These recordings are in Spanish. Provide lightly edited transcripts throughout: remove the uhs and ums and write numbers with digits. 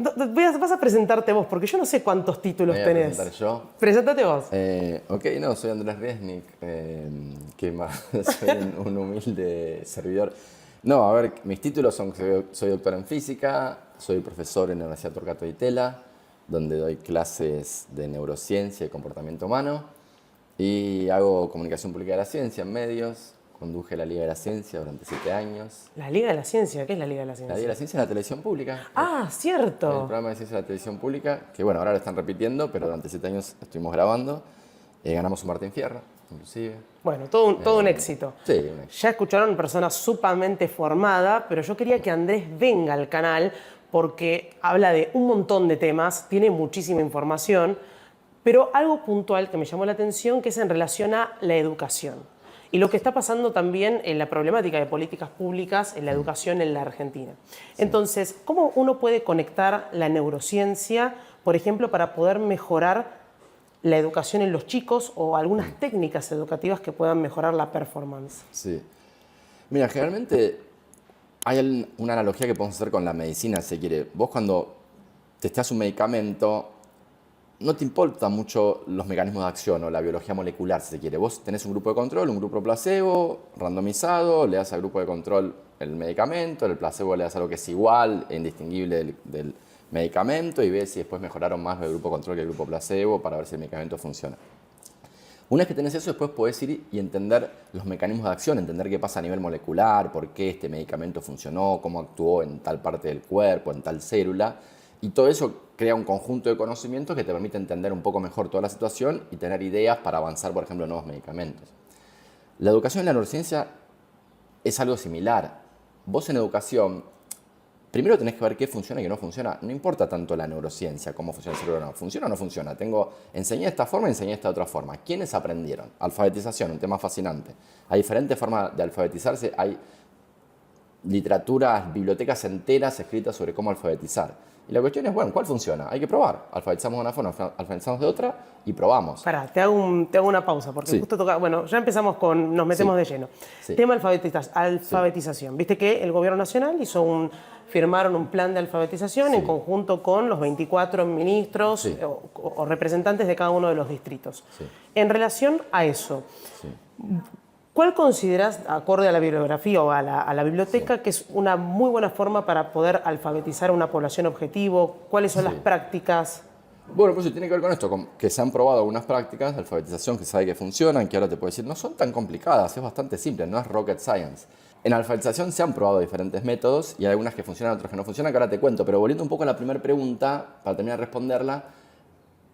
Vas a presentarte vos, porque yo no sé cuántos títulos ¿Me voy a tenés. presentar yo? Preséntate vos. Ok, no, soy Andrés Riesnik, ¿qué más? Soy un humilde servidor. No, a ver, mis títulos son que soy doctor en física, soy profesor en la Universidad Torquato Di Tella, donde doy clases de neurociencia y comportamiento humano, y hago comunicación pública de la ciencia en medios, conduje la Liga de la Ciencia durante 7 años. La Liga de la Ciencia, ¿qué es la Liga de la La Liga Ciencia? de la Ciencia es la televisión pública. Ah, El cierto. programa de ciencia de la televisión pública, que bueno, ahora lo están repitiendo, pero durante 7 años estuvimos grabando. Ganamos un Martín Fierro, inclusive. Bueno, todo un éxito. Sí, un éxito. Ya escucharon persona sumamente formada, pero yo quería que Andrés venga al canal porque habla de un montón de temas, tiene muchísima información, pero algo puntual que me llamó la atención que es en relación a la educación. Y lo que está pasando también en la problemática de políticas públicas en la educación en la Argentina. Entonces, ¿cómo uno puede conectar la neurociencia, por ejemplo, para poder mejorar la educación en los chicos o algunas técnicas educativas que puedan mejorar la performance? Sí. Mira, generalmente hay una analogía que podemos hacer con la medicina, si quiere. Vos cuando testeás un medicamento, no te importan mucho los mecanismos de acción o la biología molecular, si se quiere. Vos tenés un grupo de control, un grupo placebo, randomizado, le das al grupo de control el medicamento, el placebo le das algo que es igual e indistinguible del medicamento y ves si después mejoraron más el grupo control que el grupo placebo para ver si el medicamento funciona. Una vez que tenés eso, después podés ir y entender los mecanismos de acción, entender qué pasa a nivel molecular, por qué este medicamento funcionó, cómo actuó en tal parte del cuerpo, en tal célula. Y todo eso crea un conjunto de conocimientos que te permite entender un poco mejor toda la situación y tener ideas para avanzar, por ejemplo, en nuevos medicamentos. La educación en la neurociencia es algo similar. Vos en educación, primero tenés que ver qué funciona y qué no funciona. No importa tanto la neurociencia, cómo funciona el cerebro, no. ¿Funciona o no funciona? Enseñé de esta forma y enseñé de esta otra forma. ¿Quiénes aprendieron? Alfabetización, un tema fascinante. Hay diferentes formas de alfabetizarse. Hay literaturas, bibliotecas enteras escritas sobre cómo alfabetizar. Y la cuestión es, bueno, ¿cuál funciona? Hay que probar. Alfabetizamos de una forma, alfabetizamos de otra y probamos. Pará, te hago una pausa, porque Sí. justo toca. Bueno, ya empezamos nos metemos Sí. de lleno. Sí. Tema alfabetización. Viste que el gobierno nacional firmaron un plan de alfabetización en conjunto con los 24 ministros Sí. o representantes de cada uno de los distritos. Sí. En relación a eso, Sí. ¿cuál consideras, acorde a la bibliografía o a la biblioteca, que es una muy buena forma para poder alfabetizar a una población objetivo? ¿Cuáles son las prácticas? Bueno, pues tiene que ver con esto, con que se han probado algunas prácticas de alfabetización que sabe que funcionan, que ahora te puedo decir, no son tan complicadas, es bastante simple, no es rocket science. En alfabetización se han probado diferentes métodos y hay algunas que funcionan, otras que no funcionan, que ahora te cuento, pero volviendo un poco a la primera pregunta, para terminar de responderla,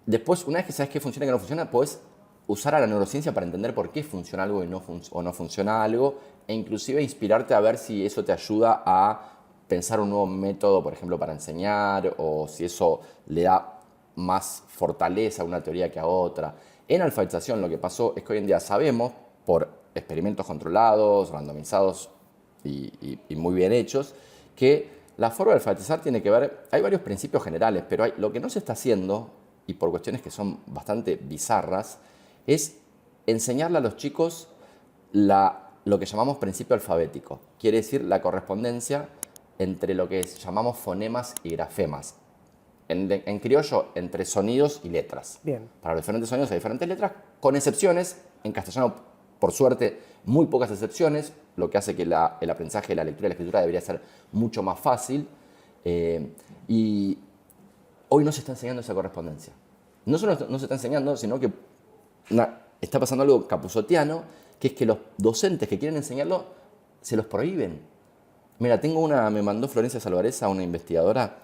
después, una vez que sabes qué funciona y qué no funciona, podés usar a la neurociencia para entender por qué funciona algo y o no funciona algo, e inclusive inspirarte a ver si eso te ayuda a pensar un nuevo método, por ejemplo, para enseñar, o si eso le da más fortaleza a una teoría que a otra. En alfabetización lo que pasó es que hoy en día sabemos, por experimentos controlados, randomizados y muy bien hechos, que la forma de alfabetizar tiene que ver, hay varios principios generales, pero lo que no se está haciendo, y por cuestiones que son bastante bizarras, es enseñarle a los chicos lo que llamamos principio alfabético. Quiere decir la correspondencia entre lo que llamamos fonemas y grafemas. En criollo, entre sonidos y letras. Bien. Para los diferentes sonidos hay diferentes letras, con excepciones. En castellano, por suerte, muy pocas excepciones, lo que hace que el aprendizaje de la lectura y la escritura debería ser mucho más fácil. Y hoy no se está enseñando esa correspondencia. No solo no se está enseñando, sino que está pasando algo capuzotiano, que es que los docentes que quieren enseñarlo se los prohíben. Mira, me mandó Florencia Salvareza, una investigadora,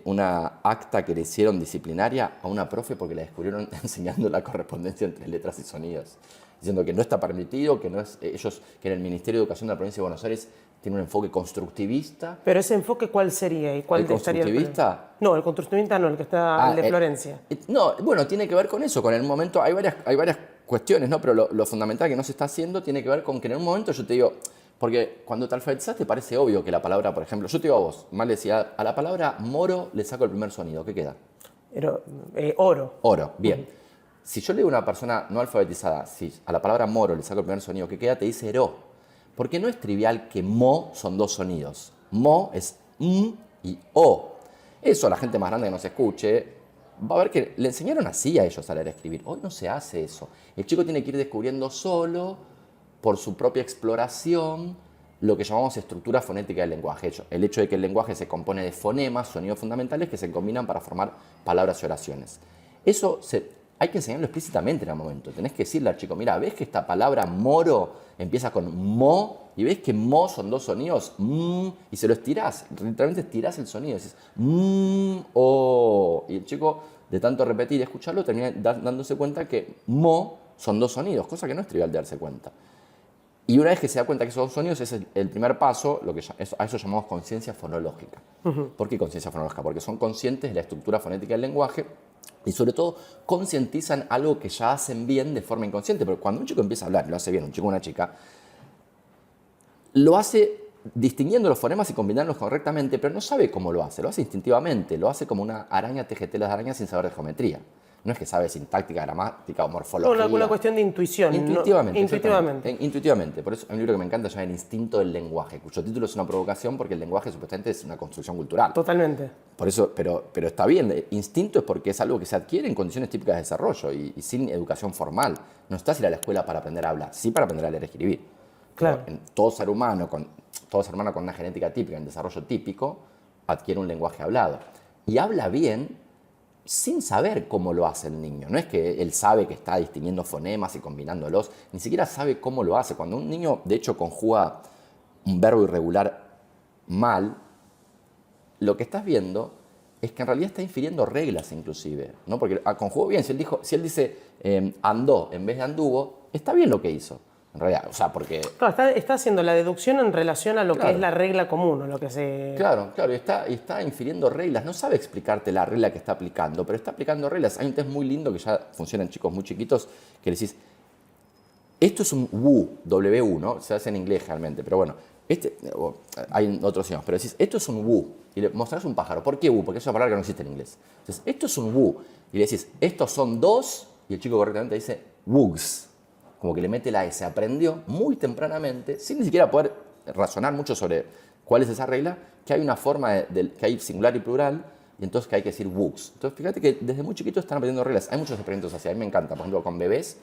una acta que le hicieron disciplinaria a una profe porque la descubrieron enseñando la correspondencia entre letras y sonidos, diciendo que no está permitido, que en el Ministerio de Educación de la Provincia de Buenos Aires tiene un enfoque constructivista. Pero ese enfoque, ¿cuál sería? ¿Y cuál ¿El constructivista? No, el constructivista no, el que está, el de Florencia. No, bueno, tiene que ver con eso, con el momento, hay varias cuestiones, ¿no? Pero lo fundamental que no se está haciendo tiene que ver con que en un momento yo te digo, porque cuando te alfabetizas te parece obvio que la palabra, por ejemplo, yo te digo a vos, mal decía, a la palabra moro le saco el primer sonido, ¿qué queda? Oro. Oro, bien. Si yo le digo a una persona no alfabetizada, si a la palabra moro le saco el primer sonido, ¿qué queda? Te dice ero. Porque no es trivial que mo son dos sonidos. Mo es m y o. Eso, la gente más grande que nos escuche, va a ver que le enseñaron así a ellos a leer y escribir. Hoy no se hace eso. El chico tiene que ir descubriendo solo, por su propia exploración, lo que llamamos estructura fonética del lenguaje. El hecho de que el lenguaje se compone de fonemas, sonidos fundamentales que se combinan para formar palabras y oraciones. Eso hay que enseñarlo explícitamente en el momento. Tenés que decirle al chico, mira, ¿ves que esta palabra moro empieza con mo? Y ves que mo son dos sonidos, y se lo estirás, literalmente estirás el sonido, decís o. Y el chico, de tanto repetir y escucharlo, termina dándose cuenta que mo son dos sonidos, cosa que no es trivial de darse cuenta. Y una vez que se da cuenta que esos dos sonidos es el primer paso, a eso llamamos conciencia fonológica. ¿Por qué conciencia fonológica? Porque son conscientes de la estructura fonética del lenguaje y sobre todo concientizan algo que ya hacen bien de forma inconsciente. Pero cuando un chico empieza a hablar, lo hace bien, un chico o una chica, lo hace distinguiendo los fonemas y combinándolos correctamente, pero no sabe cómo lo hace instintivamente, lo hace como una araña teje telas de araña sin saber de geometría. No es que sabe sintáctica, gramática o morfología. Una cuestión de intuición. Intuitivamente. Intuitivamente. Intuitivamente. Por eso hay un libro que me encanta, se llama El instinto del lenguaje, cuyo título es una provocación porque el lenguaje supuestamente es una construcción cultural. Totalmente. Por eso, pero está bien, instinto es porque es algo que se adquiere en condiciones típicas de desarrollo y sin educación formal. No estás ir a la escuela para aprender a hablar, sí para aprender a leer y escribir. Claro. Todo ser humano con una genética típica, en desarrollo típico, adquiere un lenguaje hablado. Y habla bien sin saber cómo lo hace el niño. No es que él sabe que está distinguiendo fonemas y combinándolos, ni siquiera sabe cómo lo hace. Cuando un niño, de hecho, conjuga un verbo irregular mal, lo que estás viendo es que en realidad está infiriendo reglas inclusive, ¿no? Porque conjugó bien, si él dice andó en vez de anduvo, está bien lo que hizo. En realidad, o sea, porque... Claro, está haciendo la deducción en relación a lo que es la regla común, o lo que se... Claro, y está infiriendo reglas. No sabe explicarte la regla que está aplicando, pero está aplicando reglas. Hay un test muy lindo que ya funciona en chicos muy chiquitos, que le decís, esto es un W, ¿no? Se hace en inglés realmente, pero bueno, hay otros idiomas, pero decís, esto es un wu, y le mostrás un pájaro. ¿Por qué wu? Porque es una palabra que no existe en inglés. Entonces, esto es un wu, y le decís, estos son dos, y el chico correctamente dice, wugs. Como que le mete la S, aprendió muy tempranamente, sin ni siquiera poder razonar mucho sobre cuál es esa regla, que hay una forma que hay singular y plural, y entonces que hay que decir wugs. Entonces fíjate que desde muy chiquitos están aprendiendo reglas. Hay muchos experimentos así, a mí me encanta, por ejemplo, con bebés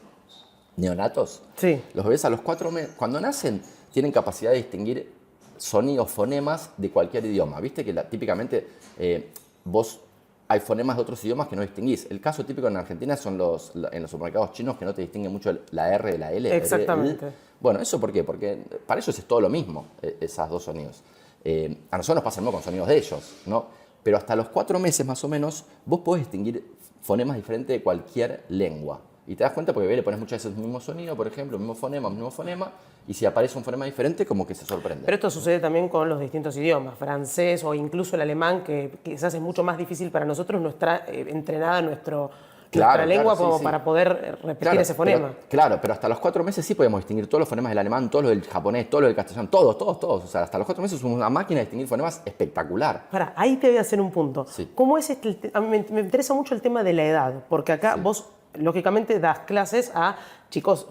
neonatos. Sí. Los bebés a los 4 meses, cuando nacen, tienen capacidad de distinguir sonidos, fonemas de cualquier idioma. Viste que típicamente hay fonemas de otros idiomas que no distinguís. El caso típico en Argentina son en los supermercados chinos que no te distinguen mucho la R de la L. Exactamente. Bueno, ¿eso por qué? Porque para ellos es todo lo mismo, esas dos sonidos. A nosotros nos pasa lo mismo con sonidos de ellos, ¿no? Pero hasta los 4 meses más o menos vos podés distinguir fonemas diferentes de cualquier lengua. Y te das cuenta porque le pones muchas veces el mismo sonido, por ejemplo, el mismo fonema, y si aparece un fonema diferente, como que se sorprende. Pero esto sucede también con los distintos idiomas, francés o incluso el alemán, que quizás es mucho más difícil para nosotros, entrenada nuestra lengua como para poder repetir ese fonema. Pero hasta los 4 meses sí podemos distinguir todos los fonemas del alemán, todos los del japonés, todos los del castellano, todos. O sea, hasta los 4 meses somos una máquina de distinguir fonemas espectacular. Ahí te voy a hacer un punto. Sí. ¿Cómo es a mí me interesa mucho el tema de la edad, porque acá vos lógicamente das clases a chicos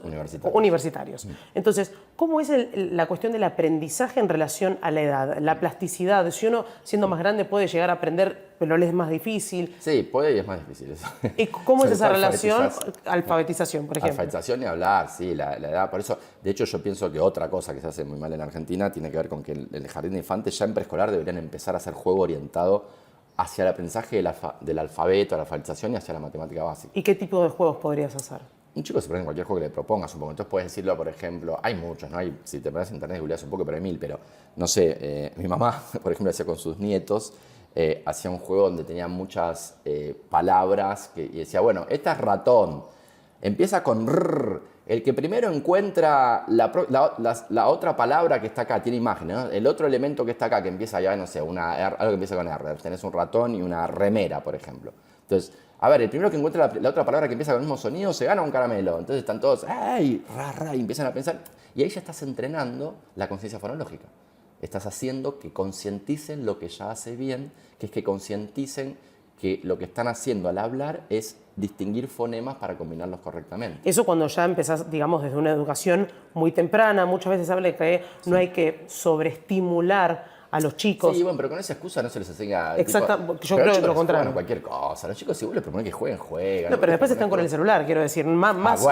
universitarios. Entonces, ¿cómo es la cuestión del aprendizaje en relación a la edad? La plasticidad, si uno siendo más grande puede llegar a aprender, pero le es más difícil. Sí, puede y es más difícil eso. ¿Y cómo es esa relación? Alfabetización, por ejemplo. Alfabetización y hablar, sí, la edad. Por eso, de hecho, yo pienso que otra cosa que se hace muy mal en Argentina tiene que ver con que el jardín de infantes ya en preescolar deberían empezar a hacer juego orientado hacia el aprendizaje del alfabeto, la alfabetización y hacia la matemática básica. ¿Y qué tipo de juegos podrías hacer? Un chico se aprende cualquier juego que le propongas un poco. Entonces puedes decirlo, por ejemplo, hay muchos, ¿no? Si te pones en internet googleas un poco, pero hay 1000. Pero, no sé, mi mamá, por ejemplo, hacía con sus nietos, hacía un juego donde tenía muchas palabras y decía, bueno, esta es ratón, empieza con rrr. El que primero encuentra la otra palabra que está acá, tiene imágenes, ¿no? El otro elemento que está acá, que empieza ya, no sé, algo que empieza con R. Tenés un ratón y una remera, por ejemplo. Entonces, a ver, el primero que encuentra la otra palabra que empieza con el mismo sonido se gana un caramelo. Entonces están todos, ¡ay! Y empiezan a pensar. Y ahí ya estás entrenando la conciencia fonológica. Estás haciendo que concienticen lo que ya hace bien, que es que concienticen que lo que están haciendo al hablar es distinguir fonemas para combinarlos correctamente. Eso cuando ya empezás, digamos, desde una educación muy temprana, muchas veces habla de que no hay que sobreestimular a los chicos. Sí, bueno, pero con esa excusa no se les enseña... Exacto, yo creo que lo contrario. Cualquier cosa. Los chicos, si vos les proponés que jueguen. No, pero después están con el celular, quiero decir. Más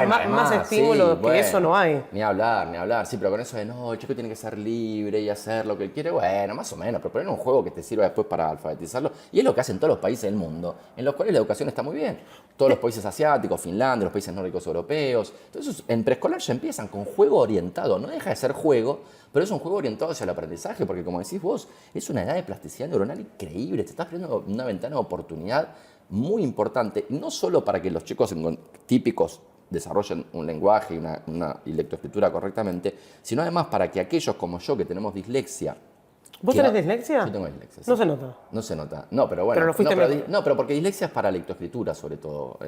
estímulo sí, que eso no hay. Ni hablar. Sí, pero con eso de no, el chico tiene que ser libre y hacer lo que él quiere, bueno, más o menos. Pero poner un juego que te sirva después para alfabetizarlo. Y es lo que hacen todos los países del mundo, en los cuales la educación está muy bien. Todos los países asiáticos, Finlandia, los países nórdicos europeos. Entonces, en preescolar ya empiezan con juego orientado. No deja de ser juego, pero es un juego orientado hacia el aprendizaje, porque como decís vos, es una edad de plasticidad neuronal increíble. Te estás abriendo una ventana de oportunidad muy importante, no solo para que los chicos típicos desarrollen un lenguaje y una lectoescritura correctamente, sino además para que aquellos como yo que tenemos dislexia. ¿Vos tenés dislexia? Yo tengo dislexia. Sí. No se nota. No se nota. No, pero bueno. Pero porque dislexia es para lectoescritura, sobre todo.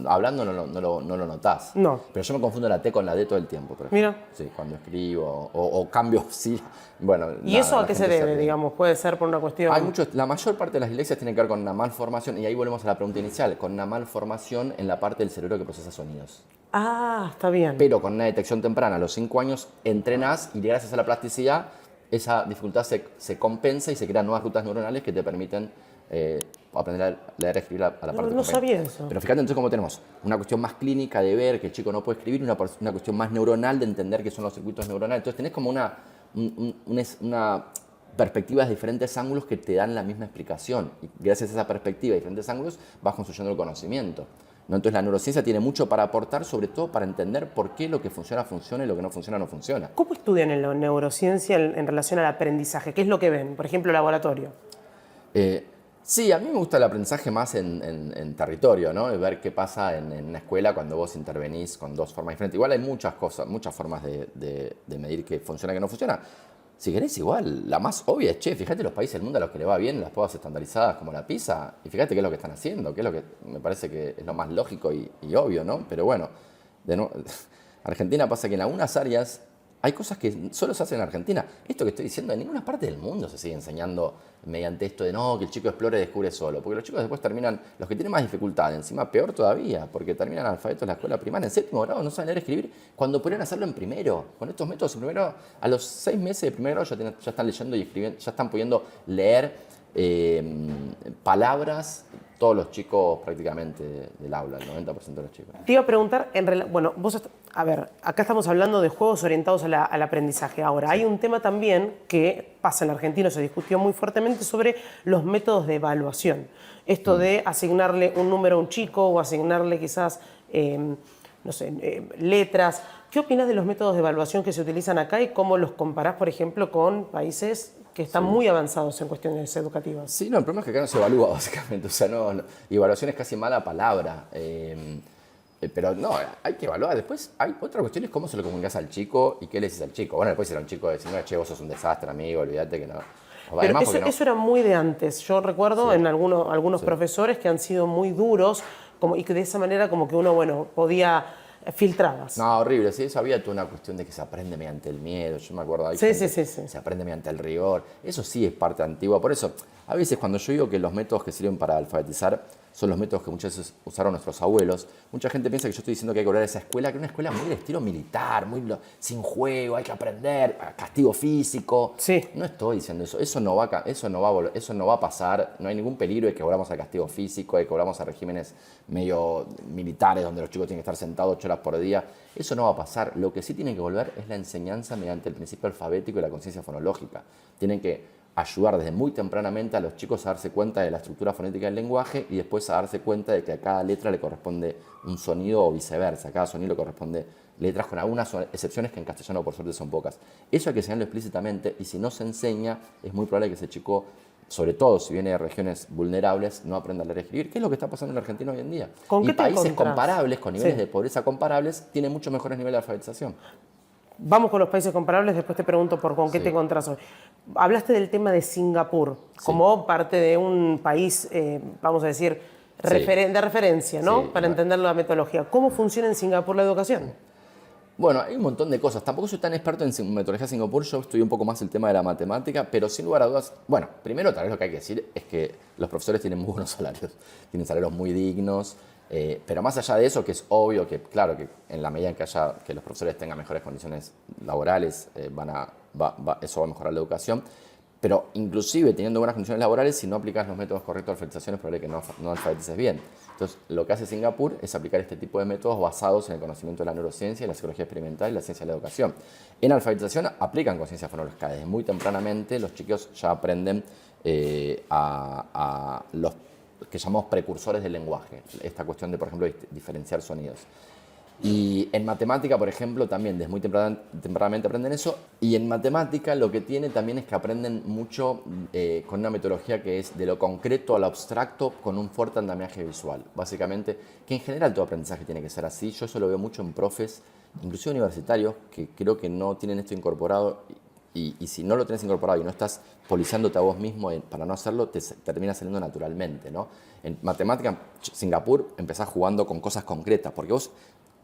Hablando no lo notás. No. Pero yo me confundo la T con la D todo el tiempo. Por ejemplo. Mira. Sí, cuando escribo o cambio, sí. Bueno. ¿Y eso a qué se debe, digamos? Puede ser por una cuestión... La mayor parte de las dislexias tiene que ver con una malformación, y ahí volvemos a la pregunta inicial, con una malformación en la parte del cerebro que procesa sonidos. Ah, está bien. Pero con una detección temprana, a los 5 años, entrenás y gracias a la plasticidad, esa dificultad se compensa y se crean nuevas rutas neuronales que te permiten aprender a leer y escribir a la parte No sabía eso. Pero fíjate entonces cómo tenemos una cuestión más clínica de ver que el chico no puede escribir, una cuestión más neuronal de entender qué son los circuitos neuronales. Entonces tenés como una perspectivas de diferentes ángulos que te dan la misma explicación. Y gracias a esa perspectiva de diferentes ángulos vas construyendo el conocimiento. ¿No? Entonces la neurociencia tiene mucho para aportar, sobre todo para entender por qué lo que funciona funciona y lo que no funciona no funciona. ¿Cómo estudian en la neurociencia en relación al aprendizaje? ¿Qué es lo que ven? Por ejemplo, laboratorio. Sí, a mí me gusta el aprendizaje más en territorio, ¿no? De ver qué pasa en una escuela cuando vos intervenís con dos formas diferentes. Igual hay muchas cosas, muchas formas de medir qué funciona y qué no funciona. Si querés, igual, la más obvia es, fíjate los países del mundo a los que le va bien las pruebas estandarizadas como la PISA, y fíjate qué es lo que están haciendo, qué es lo que me parece que es lo más lógico y obvio, ¿no? Pero bueno, Argentina pasa que en algunas áreas hay cosas que solo se hacen en Argentina. Esto que estoy diciendo, en ninguna parte del mundo se sigue enseñando mediante esto de no, que el chico explore y descubre solo. Porque los chicos después terminan, los que tienen más dificultad, encima peor todavía, porque terminan analfabetos en la escuela primaria, en 7º grado, no saben leer y escribir, cuando podrían hacerlo en primero. Con estos métodos en primero, a los 6 meses de primer grado ya están leyendo y escribiendo, ya están pudiendo leer palabras. Todos los chicos prácticamente del aula, el 90% de los chicos. Te iba a preguntar, bueno, a ver, acá estamos hablando de juegos orientados al aprendizaje. Ahora, hay un tema también que pasa en Argentina, se discutió muy fuertemente sobre los métodos de evaluación. Esto de asignarle un número a un chico o asignarle quizás, no sé, letras. ¿Qué opinas de los métodos de evaluación que se utilizan acá y cómo los comparás, por ejemplo, con países que están muy avanzados en cuestiones educativas? Sí, no, el problema es que acá no se evalúa, básicamente. O sea, evaluación es casi mala palabra. Pero no, hay que evaluar. Después hay otra cuestión, es cómo se lo comunicas al chico y qué le dices al chico. Bueno, después si era un chico de 19, che, vos sos un desastre, amigo, olvídate que no. Pero eso era muy de antes. Yo recuerdo en algunos profesores que han sido muy duros y que de esa manera como que uno, bueno, podía... filtradas. No, horrible. Sí, eso había toda una cuestión de que se aprende mediante el miedo. Yo me acuerdo ahí. Sí. Se aprende mediante el rigor. Eso sí es parte antigua. Por eso, a veces cuando yo digo que los métodos que sirven para alfabetizar son los métodos que muchas veces usaron nuestros abuelos, mucha gente piensa que yo estoy diciendo que hay que volver a esa escuela, que es una escuela muy de estilo militar, muy sin juego, hay que aprender, castigo físico. Sí. No estoy diciendo eso. Eso no va a pasar. No hay ningún peligro de que volvamos al castigo físico, de que volvamos a regímenes medio militares donde los chicos tienen que estar sentados 8 horas por día. Eso no va a pasar. Lo que sí tienen que volver es la enseñanza mediante el principio alfabético y la conciencia fonológica. Tienen que ayudar desde muy tempranamente a los chicos a darse cuenta de la estructura fonética del lenguaje y después a darse cuenta de que a cada letra le corresponde un sonido o viceversa. A cada sonido le corresponde letras, con algunas excepciones que en castellano por suerte son pocas. Eso hay que enseñarlo explícitamente, y si no se enseña es muy probable que ese chico, sobre todo si viene de regiones vulnerables, no aprenda a leer y escribir, que es lo que está pasando en la Argentina hoy en día. Y países comparables, con niveles de pobreza comparables, tienen mucho mejores niveles de alfabetización. Vamos con los países comparables, después te pregunto con qué te encontrás hoy. Hablaste del tema de Singapur como parte de un país, vamos a decir, de referencia, ¿no? Para entender la metodología. ¿Cómo funciona en Singapur la educación? Bueno, hay un montón de cosas. Tampoco soy tan experto en metodología de Singapur, yo estudié un poco más el tema de la matemática, pero sin lugar a dudas, bueno, primero tal vez lo que hay que decir es que los profesores tienen muy buenos salarios, tienen salarios muy dignos. Pero más allá de eso, que es obvio que, claro, que en la medida en que los profesores tengan mejores condiciones laborales, eso va a mejorar la educación. Pero inclusive teniendo buenas condiciones laborales, si no aplicas los métodos correctos de alfabetización es probable que no alfabetices bien. Entonces, lo que hace Singapur es aplicar este tipo de métodos basados en el conocimiento de la neurociencia, la psicología experimental y la ciencia de la educación. En alfabetización aplican conciencia fonológica. Desde muy tempranamente los chicos ya aprenden a los que llamamos precursores del lenguaje. Esta cuestión de, por ejemplo, diferenciar sonidos. Y en matemática, por ejemplo, también desde muy tempranamente aprenden eso. Y en matemática lo que tiene también es que aprenden mucho con una metodología que es de lo concreto a lo abstracto con un fuerte andamiaje visual. Básicamente, que en general todo aprendizaje tiene que ser así. Yo eso lo veo mucho en profes, inclusive universitarios, que creo que no tienen esto incorporado. Y si no lo tienes incorporado y no estás policiándote a vos mismo para no hacerlo, te termina saliendo naturalmente, ¿no? En matemática, Singapur, empezás jugando con cosas concretas, porque vos,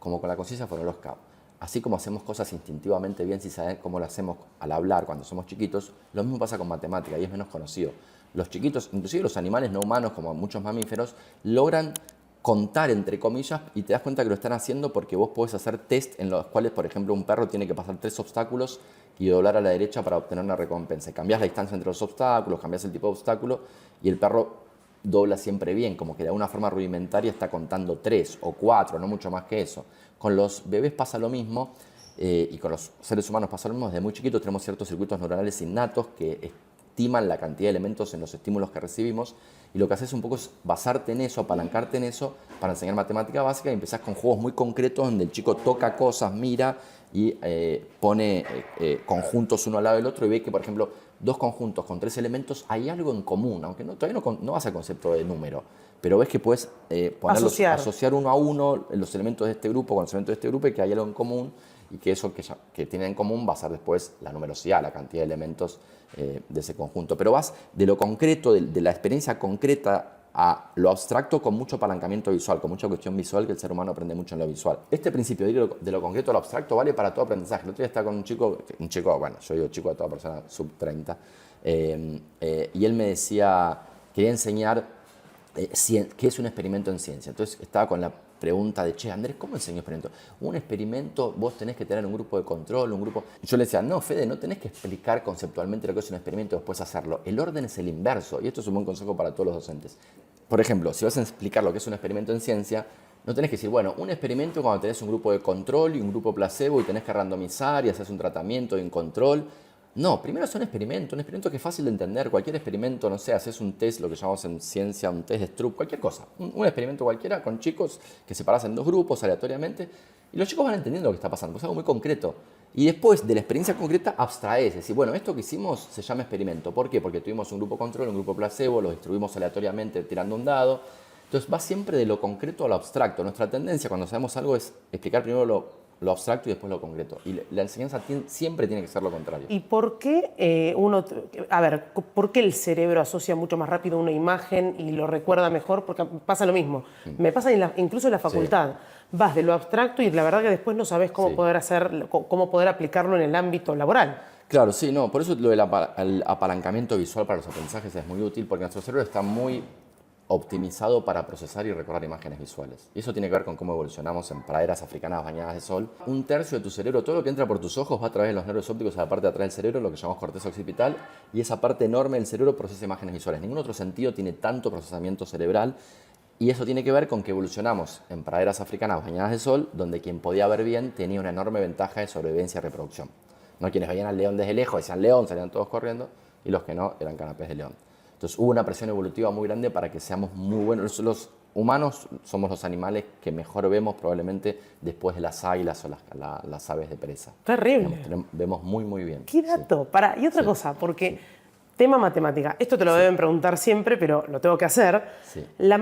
como con la conciencia fonológica, así como hacemos cosas instintivamente bien si sabes cómo lo hacemos al hablar cuando somos chiquitos, lo mismo pasa con matemática y es menos conocido. Los chiquitos, inclusive los animales no humanos, como muchos mamíferos, logran contar, entre comillas, y te das cuenta que lo están haciendo porque vos podés hacer test en los cuales, por ejemplo, un perro tiene que pasar 3 obstáculos y doblar a la derecha para obtener una recompensa. Cambiás la distancia entre los obstáculos, cambiás el tipo de obstáculo y el perro dobla siempre bien, como que de alguna forma rudimentaria está contando 3 o 4, no mucho más que eso. Con los bebés pasa lo mismo y con los seres humanos pasa lo mismo. Desde muy chiquitos tenemos ciertos circuitos neuronales innatos que estiman la cantidad de elementos en los estímulos que recibimos y lo que haces un poco es basarte en eso, apalancarte en eso para enseñar matemática básica y empezás con juegos muy concretos donde el chico toca cosas, mira y pone conjuntos uno al lado del otro y ve que, por ejemplo, 2 conjuntos con 3 elementos hay algo en común, aunque todavía no vas al concepto de número, pero ves que puedes asociar uno a uno los elementos de este grupo con los elementos de este grupo y que hay algo en común y que eso que tienen en común va a ser después la numerosidad, la cantidad de elementos de ese conjunto. Pero vas de lo concreto, de la experiencia concreta a lo abstracto con mucho apalancamiento visual, con mucha cuestión visual que el ser humano aprende mucho en lo visual. Este principio de lo concreto a lo abstracto vale para todo aprendizaje. El otro día estaba con un chico, bueno, yo digo chico a toda persona sub 30, y él me decía, quería enseñar qué es un experimento en ciencia. Entonces estaba con la pregunta de, che, Andrés, ¿cómo enseño experimento? Un experimento vos tenés que tener un grupo de control, un grupo... Yo le decía, no, Fede, no tenés que explicar conceptualmente lo que es un experimento y después hacerlo. El orden es el inverso, y esto es un buen consejo para todos los docentes. Por ejemplo, si vas a explicar lo que es un experimento en ciencia, no tenés que decir, bueno, un experimento cuando tenés un grupo de control y un grupo placebo y tenés que randomizar y haces un tratamiento y un control. No, primero es un experimento que es fácil de entender. Cualquier experimento, no sé, haces un test, lo que llamamos en ciencia, un test de Stroop, cualquier cosa. Un experimento cualquiera con chicos que separás en 2 grupos aleatoriamente y los chicos van entendiendo lo que está pasando, pues es algo muy concreto. Y después de la experiencia concreta abstraes, es decir, bueno, esto que hicimos se llama experimento. ¿Por qué? Porque tuvimos un grupo control, un grupo placebo, los distribuimos aleatoriamente tirando un dado. Entonces va siempre de lo concreto a lo abstracto. Nuestra tendencia cuando sabemos algo es explicar primero lo abstracto y después lo concreto. Y la enseñanza siempre tiene que ser lo contrario. ¿Y por qué por qué el cerebro asocia mucho más rápido una imagen y lo recuerda mejor? Porque pasa lo mismo. Me pasa incluso en la facultad. Sí. Vas de lo abstracto y la verdad que después no sabes cómo poder aplicarlo en el ámbito laboral. Claro, sí, no. Por eso lo del apalancamiento visual para los aprendizajes es muy útil porque nuestro cerebro está muy optimizado para procesar y recordar imágenes visuales. Y eso tiene que ver con cómo evolucionamos en praderas africanas bañadas de sol. 1/3 de tu cerebro, todo lo que entra por tus ojos va a través de los nervios ópticos a la parte de atrás del cerebro, lo que llamamos corteza occipital, y esa parte enorme del cerebro procesa imágenes visuales. Ningún otro sentido tiene tanto procesamiento cerebral y eso tiene que ver con que evolucionamos en praderas africanas bañadas de sol, donde quien podía ver bien tenía una enorme ventaja de sobrevivencia y reproducción. No quienes veían al león desde lejos, decían león, salían todos corriendo, y los que no eran canapés de león. Entonces hubo una presión evolutiva muy grande para que seamos muy buenos. Los humanos somos los animales que mejor vemos probablemente después de las águilas o las aves de presa. Terrible. Vemos muy bien. ¿Qué dato? Sí. Y otra cosa, porque tema matemática. Esto te lo deben preguntar siempre, pero lo tengo que hacer. Sí. La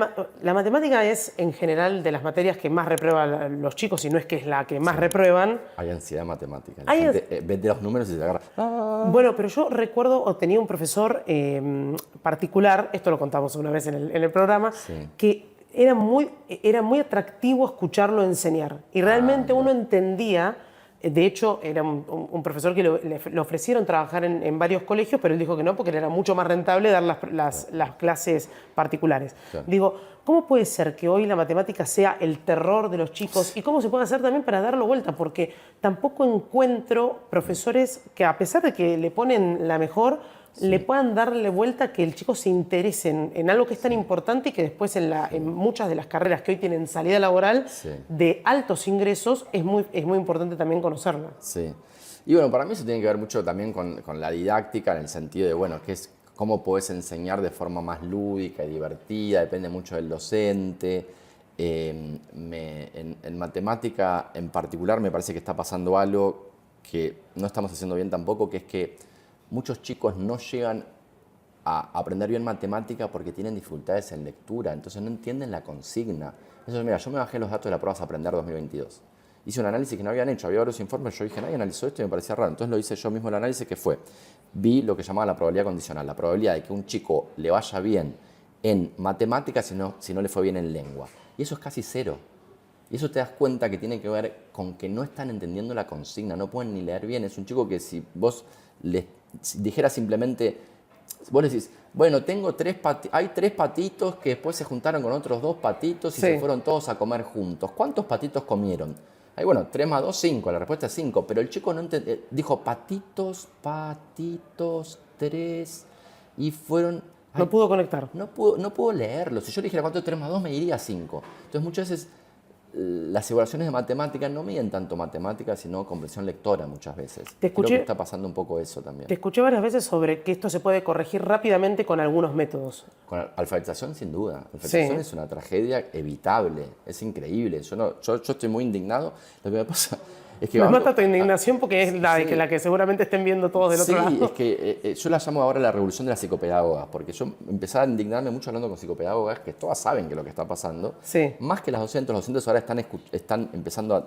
matemática es, en general, de las materias que más reprueban los chicos, si no es que es la que más reprueban. Hay ansiedad matemática. La gente ve de los números y se agarra. Bueno, pero yo recuerdo, tenía un profesor particular, esto lo contamos una vez en el programa, que era muy atractivo escucharlo enseñar. Y realmente uno entendía. De hecho, era un profesor que le ofrecieron trabajar en varios colegios, pero él dijo que no, porque le era mucho más rentable dar las clases particulares. Claro. Digo, ¿cómo puede ser que hoy la matemática sea el terror de los chicos? ¿Y cómo se puede hacer también para darlo vuelta? Porque tampoco encuentro profesores que, a pesar de que le ponen la mejor, le puedan darle vuelta, que el chico se interese en algo que es tan importante y que después en muchas de las carreras que hoy tienen salida laboral de altos ingresos es muy importante también conocerlo. Sí. Y bueno, para mí eso tiene que ver mucho también con la didáctica, en el sentido de, bueno, cómo podés enseñar de forma más lúdica y divertida, depende mucho del docente. En matemática en particular me parece que está pasando algo que no estamos haciendo bien tampoco, que es que muchos chicos no llegan a aprender bien matemática porque tienen dificultades en lectura, entonces no entienden la consigna. Entonces, mira, yo me bajé los datos de la prueba Aprender 2022. Hice un análisis que no habían hecho, había varios informes, yo dije, nadie analizó esto y me parecía raro. Entonces lo hice yo mismo el análisis, que fue, vi lo que llamaba la probabilidad condicional, la probabilidad de que un chico le vaya bien en matemáticas si no le fue bien en lengua. Y eso es casi cero. Y eso te das cuenta que tiene que ver con que no están entendiendo la consigna, no pueden ni leer bien. Es un chico que si vos le dijeras simplemente, vos le decís, bueno, hay 3 patitos que después se juntaron con otros 2 patitos y se fueron todos a comer juntos. ¿Cuántos patitos comieron? Ahí, bueno, 3 más 2, 5, la respuesta es 5, pero el chico no dijo patitos, 3, y fueron... No pudo conectar. No puedo leerlo. Si yo le dijera cuánto es 3 más 2, me diría 5. Entonces muchas veces las evaluaciones de matemática no miden tanto matemática, sino comprensión lectora muchas veces. Creo que está pasando un poco eso también. Te escuché varias veces sobre que esto se puede corregir rápidamente con algunos métodos. Con alfabetización, sin duda. Alfabetización es una tragedia evitable, es increíble. Yo estoy muy indignado. Lo que me pasa es que... Me mata tu indignación porque es la que seguramente estén viendo todos del otro lado. Sí, es que yo la llamo ahora la revolución de las psicopedagogas, porque yo empezaba a indignarme mucho hablando con psicopedagogas que todas saben que lo que está pasando, más que los docentes ahora están empezando a...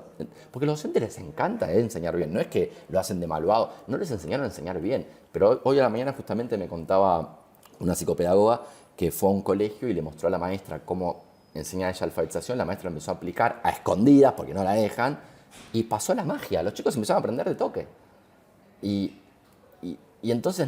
Porque a los docentes les encanta enseñar bien, no es que lo hacen de malvado, no les enseñaron a enseñar bien. Pero hoy a la mañana justamente me contaba una psicopedagoga que fue a un colegio y le mostró a la maestra cómo enseña ella alfabetización, la maestra empezó a aplicar a escondidas porque no la dejan, y pasó la magia, los chicos empezaron a aprender de toque. Y entonces,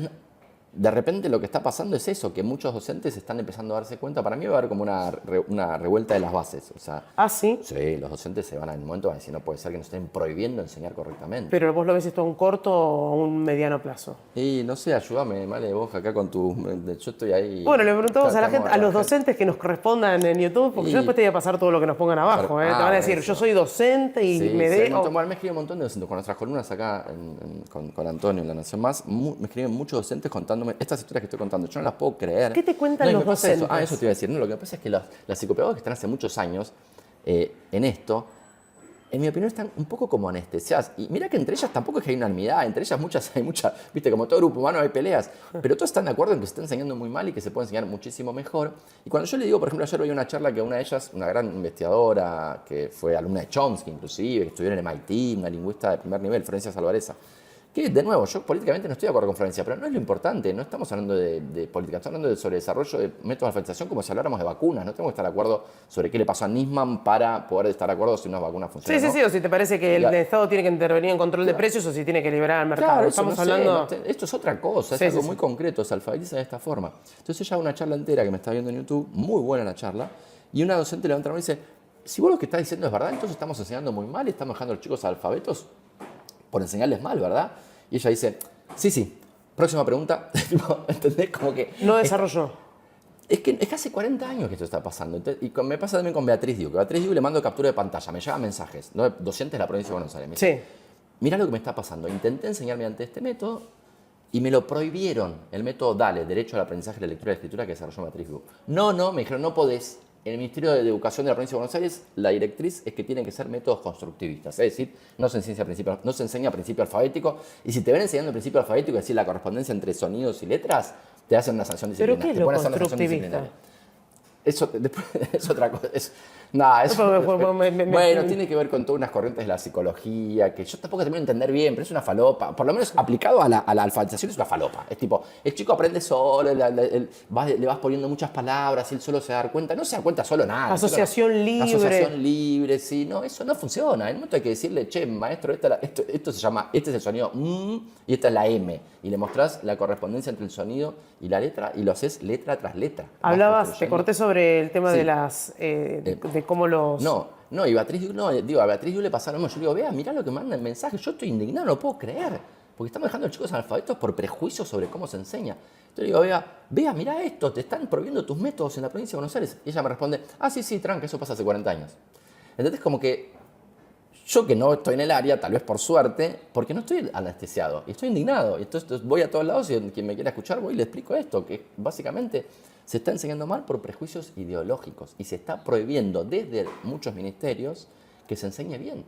de repente lo que está pasando es eso, que muchos docentes están empezando a darse cuenta. Para mí va a haber como una revuelta de las bases. O sea, ¿Ah, sí? Sí, los docentes se van a, en un momento van a decir, no puede ser que nos estén prohibiendo enseñar correctamente. Pero vos lo ves esto a un corto o a un mediano plazo. Y no sé, ayúdame, Male, vos acá con tu... Yo estoy ahí... Bueno, le preguntamos a los docentes que nos correspondan en YouTube, porque yo después te voy a pasar todo lo que nos pongan abajo. Te van a decir, yo soy docente y me de... Bueno, me escriben un montón de docentes. Con nuestras columnas acá con Antonio en La Nación Más, me escriben muchos docentes contándome estas historias que estoy contando. Yo no las puedo creer. ¿Qué te cuentan los docentes? Eso te iba a decir. No, lo que pasa es que las psicopedagogas que están hace muchos años en esto, en mi opinión, están un poco como anestesiadas. Y mira que entre ellas tampoco es que hay unanimidad. Entre ellas hay muchas, viste, como todo grupo humano hay peleas. Pero todos están de acuerdo en que se está enseñando muy mal y que se puede enseñar muchísimo mejor. Y cuando yo le digo, por ejemplo, ayer veía una charla que una de ellas, una gran investigadora, que fue alumna de Chomsky inclusive, que estudió en MIT, una lingüista de primer nivel, Florencia Salvareza. Que, de nuevo, yo políticamente no estoy de acuerdo con Florencia, pero no es lo importante. No estamos hablando de política, estamos hablando sobre desarrollo de métodos de alfabetización como si habláramos de vacunas. No tenemos que estar de acuerdo sobre qué le pasó a Nisman para poder estar de acuerdo si una vacuna funciona. Sí, o si te parece que el Estado tiene que intervenir en control de precios o si tiene que liberar al mercado. Claro, estamos hablando... esto es otra cosa, es algo muy concreto, se alfabetiza de esta forma. Entonces ella una charla entera que me está viendo en YouTube, muy buena la charla, y una docente levanta la mano y dice, si vos lo que estás diciendo es verdad, entonces estamos enseñando muy mal y estamos dejando a los chicos alfabetos por enseñarles mal, ¿verdad? Y ella dice, sí, próxima pregunta. ¿Entendés? Como que... No desarrolló. Es que hace 40 años que esto está pasando. Y me pasa también con Beatriz Diu. Que Beatriz Diu le mando captura de pantalla, me llegan mensajes, ¿no? Docentes de la provincia de Buenos Aires. Me dice, mirá lo que me está pasando. Intenté enseñar mediante este método y me lo prohibieron. El método DALE, Derecho al Aprendizaje de la Lectura y la Escritura, que desarrolló Beatriz Diu. No, me dijeron, no podés. En el Ministerio de Educación de la Provincia de Buenos Aires, la directriz es que tienen que ser métodos constructivistas, es decir, no se enseña principio alfabético, y si te ven enseñando el principio alfabético, es decir, la correspondencia entre sonidos y letras, te hacen una sanción disciplinaria. ¿Pero qué es lo constructivista? Eso después es otra cosa. Bueno, tiene que ver con todas unas corrientes de la psicología que yo tampoco termino de entender bien, pero es una falopa. Por lo menos aplicado a la alfabetización es una falopa. Es tipo, el chico aprende solo, le vas poniendo muchas palabras y él solo se da cuenta. No se da cuenta solo nada. Asociación libre. Asociación libre, sí. No, eso no funciona. En un momento hay que decirle, che, maestro, esto se llama, este es el sonido y esta es la M. Y le mostrás la correspondencia entre el sonido y la letra y lo haces letra tras letra. Hablabas, te corté sobre el tema de las... de cómo los... No, y a Beatriz Diu le pasaron, yo digo, vea, mirá lo que mandan mensajes, yo estoy indignado, no lo puedo creer. porque estamos dejando a los chicos analfabetos por prejuicios sobre cómo se enseña. Entonces le digo, Bea, mira esto, te están prohibiendo tus métodos en la provincia de Buenos Aires. Y ella me responde, sí, tranca, eso pasa hace 40 años. Entonces como que yo que no estoy en el área, tal vez por suerte, porque no estoy anestesiado y estoy indignado. Y entonces voy a todos lados y quien me quiera escuchar voy y le explico esto, que básicamente se está enseñando mal por prejuicios ideológicos y se está prohibiendo desde muchos ministerios que se enseñe bien.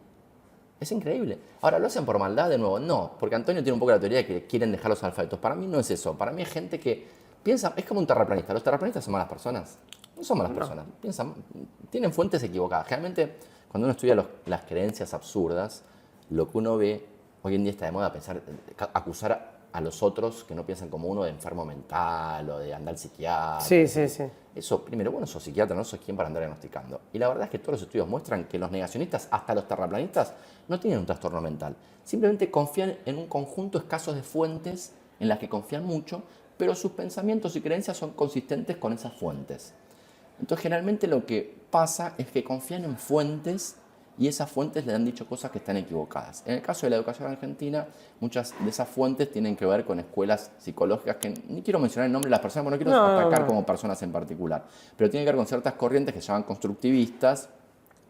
Es increíble. Ahora, ¿lo hacen por maldad de nuevo? No, porque Antonio tiene un poco la teoría de que quieren dejar los alfabetos. Para mí no es eso. Para mí es gente que piensa, es como un terraplanista. Los terraplanistas son malas personas. No son malas personas. Piensan, tienen fuentes equivocadas. Generalmente, cuando uno estudia las creencias absurdas, lo que uno ve, hoy en día está de moda pensar, acusar a los otros que no piensan como uno de enfermo mental o de andar psiquiatra. Sí. Eso, primero, bueno, sos psiquiatra, no sos quien para andar diagnosticando. Y la verdad es que todos los estudios muestran que los negacionistas, hasta los terraplanistas, no tienen un trastorno mental. Simplemente confían en un conjunto escaso de fuentes en las que confían mucho, pero sus pensamientos y creencias son consistentes con esas fuentes. Entonces, generalmente lo que pasa es que confían en fuentes y esas fuentes le han dicho cosas que están equivocadas. En el caso de la educación argentina, muchas de esas fuentes tienen que ver con escuelas psicológicas que ni quiero mencionar el nombre de las personas, porque no quiero atacar como personas en particular, pero tienen que ver con ciertas corrientes que se llaman constructivistas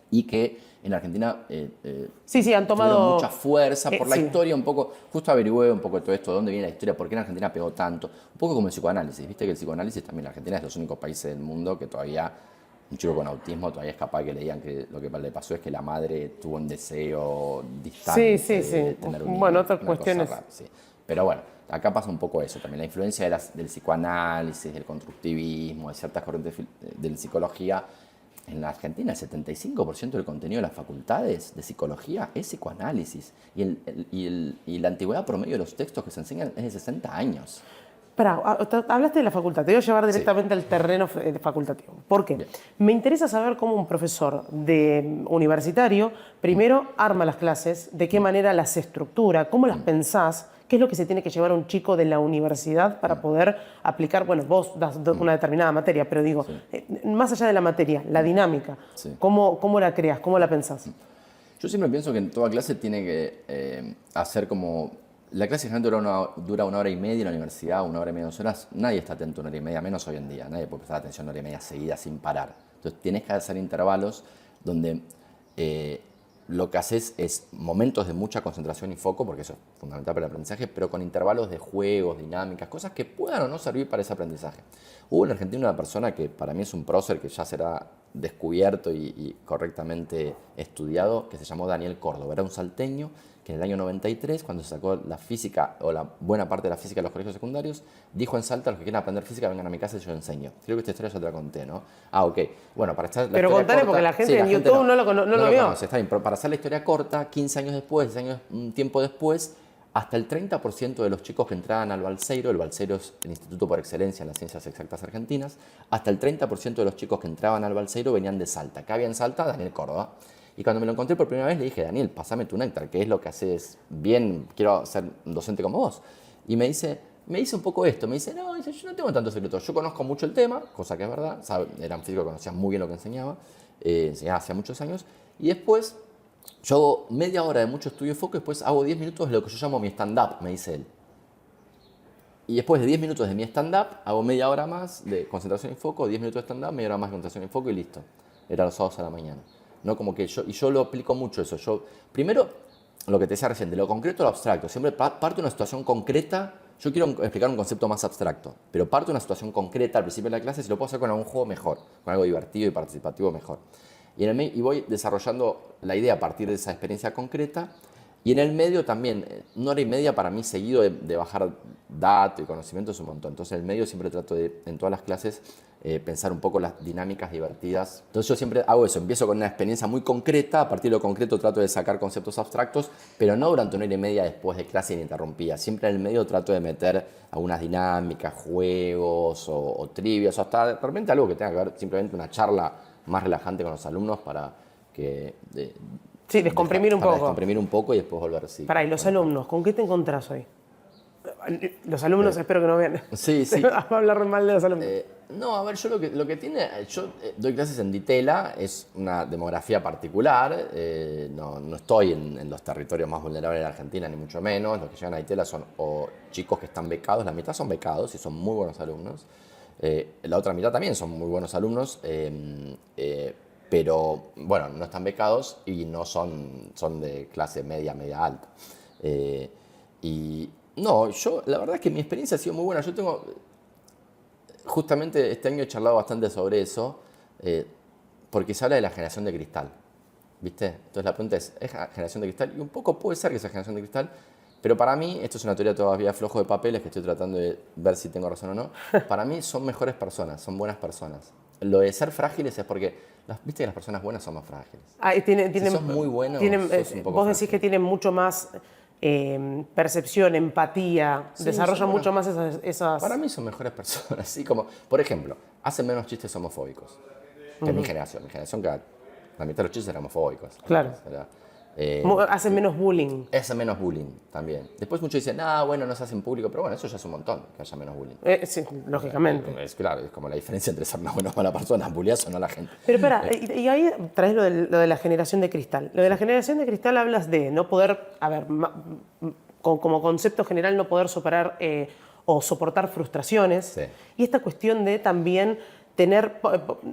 y que en Argentina han tomado tuvieron mucha fuerza por la historia, un poco, justo averigüé un poco de todo esto, dónde viene la historia, por qué en Argentina pegó tanto, un poco como el psicoanálisis, viste que el psicoanálisis también en Argentina es de los únicos países del mundo que todavía un chico con autismo todavía es capaz que le digan que lo que le pasó es que la madre tuvo un deseo distante de tener un niño. Bueno, otras cuestiones. Sí. Pero bueno, acá pasa un poco eso también, la influencia del psicoanálisis, del constructivismo, de ciertas corrientes de psicología. En la Argentina el 75% del contenido de las facultades de psicología es psicoanálisis y la antigüedad promedio de los textos que se enseñan es de 60 años. Hablaste de la facultad, te voy a llevar directamente al terreno facultativo. ¿Por qué? Bien. Me interesa saber cómo un profesor universitario primero arma las clases, de qué manera las estructura, cómo las pensás, qué es lo que se tiene que llevar un chico de la universidad para poder aplicar, bueno, vos das una determinada materia, pero digo, más allá de la materia, la dinámica, ¿cómo la creas, cómo la pensás? Yo siempre pienso que en toda clase tiene que hacer como... La clase generalmente dura 1 hora y media en la universidad, 1 hora y media, 2 horas. Nadie está atento 1 hora y media, menos hoy en día. Nadie puede prestar atención 1 hora y media seguida sin parar. Entonces tienes que hacer intervalos donde lo que haces es momentos de mucha concentración y foco, porque eso es fundamental para el aprendizaje, pero con intervalos de juegos, dinámicas, cosas que puedan o no servir para ese aprendizaje. Hubo en Argentina una persona que para mí es un prócer que ya será descubierto y correctamente estudiado, que se llamó Daniel Córdoba. Era un salteño que en el año 93, cuando se sacó la física, o la buena parte de la física de los colegios secundarios, dijo en Salta: los que quieran aprender física, vengan a mi casa y yo enseño. Creo que esta historia ya te la conté, ¿no? Ok. Bueno, para echar la Pero historia contale corta, porque la gente en YouTube no lo vio. Conoce, está bien, pero para hacer la historia corta, 15 años después, un tiempo después, hasta el 30% de los chicos que entraban al Balseiro, el Balseiro es el instituto por excelencia en las ciencias exactas argentinas, hasta el 30% de los chicos que entraban al Balseiro venían de Salta. ¿Qué había en Salta? Daniel Córdoba. Y cuando me lo encontré por primera vez le dije: Daniel, pasame tu néctar, que es lo que haces bien, quiero ser un docente como vos. Y me dice un poco esto, me dice, no, yo no tengo tantos secretos, yo conozco mucho el tema, cosa que es verdad, era un físico que conocía muy bien lo que enseñaba, enseñaba hace muchos años, y después yo hago media hora de mucho estudio de foco y después hago 10 minutos de lo que yo llamo mi stand-up, me dice él. Y después de 10 minutos de mi stand-up, hago media hora más de concentración y foco, 10 minutos de stand-up, media hora más de concentración y foco y listo. Era los sábados a la mañana. No como que yo lo aplico mucho eso. Primero, lo que te decía recién, de lo concreto a lo abstracto. Siempre parto de una situación concreta. Yo quiero explicar un concepto más abstracto, pero parto de una situación concreta al principio de la clase. Si lo puedo hacer con algún juego, mejor. Con algo divertido y participativo, mejor. Y voy desarrollando la idea a partir de esa experiencia concreta. Y en el medio también, 1 hora y media para mí seguido de bajar datos y conocimiento es un montón. Entonces en el medio siempre trato de, en todas las clases, pensar un poco las dinámicas divertidas. Entonces yo siempre hago eso, empiezo con una experiencia muy concreta, a partir de lo concreto trato de sacar conceptos abstractos, pero no durante 1 hora y media después de clase ininterrumpida. Siempre en el medio trato de meter algunas dinámicas, juegos o trivias, o hasta de repente algo que tenga que ver, simplemente una charla más relajante con los alumnos para que... Sí, descomprimir un poco. Descomprimir un poco y después volver, sí. Pará, ¿y los alumnos? ¿Con qué te encontrás hoy? Los alumnos espero que no vean. Sí, sí. Va a hablar mal de los alumnos. No, a ver, yo lo que tiene, yo doy clases en Ditela, es una demografía particular, no estoy en los territorios más vulnerables de la Argentina, ni mucho menos. Los que llegan a Ditela son o chicos que están becados, la mitad son becados y son muy buenos alumnos. La otra mitad también son muy buenos alumnos, pero bueno, no están becados y no son de clase media, media alta. Y no, la verdad es que mi experiencia ha sido muy buena. Yo tengo, justamente este año he charlado bastante sobre eso, porque se habla de la generación de cristal, ¿viste? Entonces la pregunta ¿es generación de cristal? Y un poco puede ser que sea generación de cristal, pero para mí, esto es una teoría todavía flojo de papeles que estoy tratando de ver si tengo razón o no, para mí son mejores personas, son buenas personas. Lo de ser frágiles es porque, viste que las personas buenas son más frágiles. Si sos muy bueno, sos un poco vos decís frágil. que tienen mucho más percepción, empatía, Sí, desarrollan son mucho más esas... Para mí son mejores personas, así como, por ejemplo, hacen menos chistes homofóbicos que mi generación. Mi generación, que la mitad de los chistes eran homofóbicos. Claro. Hacen menos bullying. Hacen menos bullying también. Después muchos dicen, bueno, no se hace en público, pero bueno, eso ya es un montón, que haya menos bullying. Sí, lógicamente. Claro, es como la diferencia entre ser una buena o mala persona, bulleas o no a la gente. Pero espera, y ahí traes lo de la generación de cristal. Lo de la generación de cristal hablas de no poder, a ver, como concepto general, no poder superar o soportar frustraciones. Sí. Y esta cuestión de también tener,